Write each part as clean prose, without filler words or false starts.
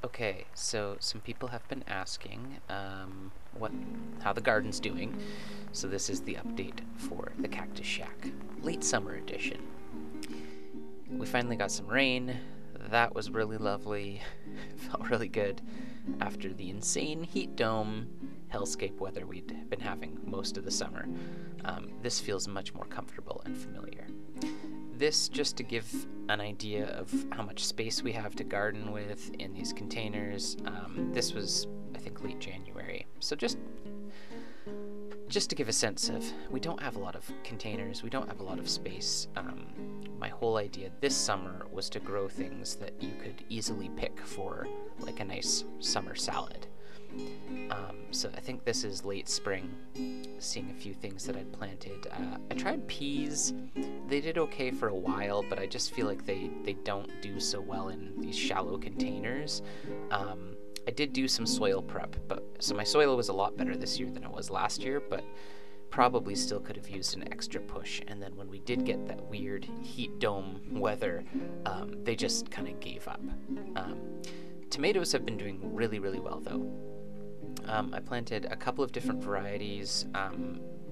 Okay, so some people have been asking how the garden's doing. So this is the update for the Cactus Shack, late summer edition. We finally got some rain. That was really lovely. Felt really good after the insane heat dome hellscape weather we'd been having most of the summer. This feels much more comfortable and familiar. This just to give an idea of how much space we have to garden with in these containers. This was, I think, late January. So just to give a sense of, we don't have a lot of containers, we don't have a lot of space. My whole idea this summer was to grow things that you could easily pick for like a nice summer salad. So I think this is late spring, seeing a few things that I'd planted. I tried peas. They did okay for a while, but I just feel like they don't do so well in these shallow containers. I did do some soil prep, so my soil was a lot better this year than it was last year, but probably still could have used an extra push. And then when we did get that weird heat dome weather, they just kind of gave up. Tomatoes have been doing really, really well though. I planted a couple of different varieties,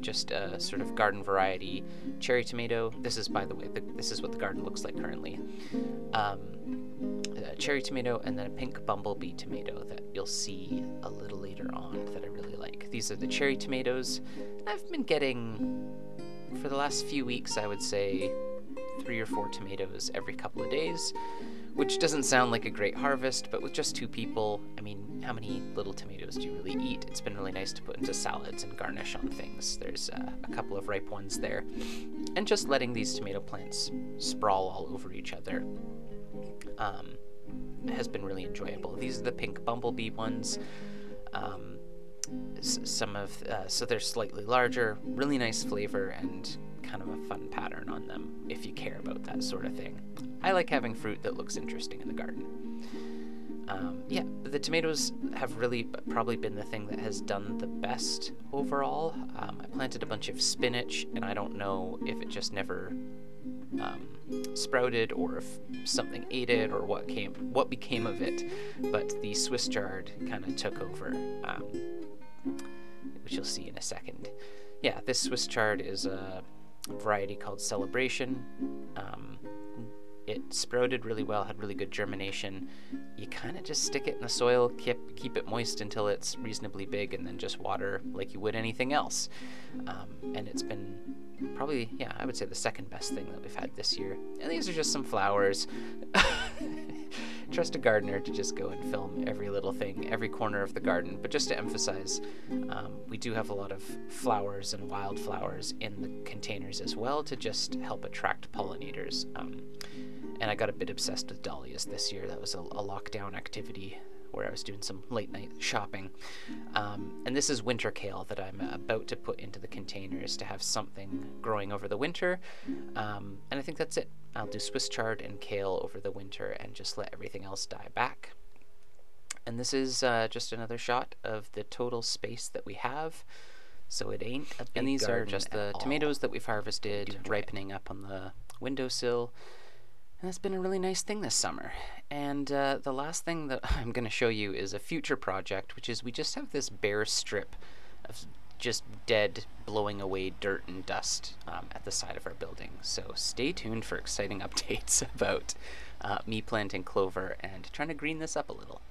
just a sort of garden variety cherry tomato. This is, by the way, this is what the garden looks like currently. A cherry tomato, and then a pink bumblebee tomato that you'll see a little later on that I really like. These are the cherry tomatoes. I've been getting, for the last few weeks, I would say 3 or 4 tomatoes every couple of days, which doesn't sound like a great harvest, but with just 2 people, I mean, how many little tomatoes do you really eat? It's been really nice to put into salads and garnish on things. There's a couple of ripe ones there. And just letting these tomato plants sprawl all over each other has been really enjoyable. These are the pink bumblebee ones. So they're slightly larger, really nice flavor, and kind of a fun pattern on them if you care about that sort of thing. I like having fruit that looks interesting in the garden. Yeah, the tomatoes have really probably been the thing that has done the best overall. I planted a bunch of spinach, and I don't know if it just never sprouted or if something ate it or what became of it, but the Swiss chard kind of took over, which you'll see in a second. Yeah, this Swiss chard is a variety called Celebration. It sprouted really well, had really good germination. You kind of just stick it in the soil, keep it moist until it's reasonably big, and then just water like you would anything else. And it's been probably, yeah, I would say the second best thing that we've had this year. And these are just some flowers. Trust a gardener to just go and film every little thing, every corner of the garden. But just to emphasize, we do have a lot of flowers and wildflowers in the containers as well to just help attract pollinators. And I got a bit obsessed with dahlias this year. That was a lockdown activity where I was doing some late night shopping. And this is winter kale that I'm about to put into the containers to have something growing over the winter. And I think that's it. I'll do Swiss chard and kale over the winter and just let everything else die back. And this is just another shot of the total space that we have. So it ain't a big garden. And these are just the tomatoes that we've harvested, ripening up on the windowsill. And that's been a really nice thing this summer. And the last thing that I'm going to show you is a future project, which is we just have this bare strip of just dead, blowing away dirt and dust at the side of our building. So stay tuned for exciting updates about me planting clover and trying to green this up a little.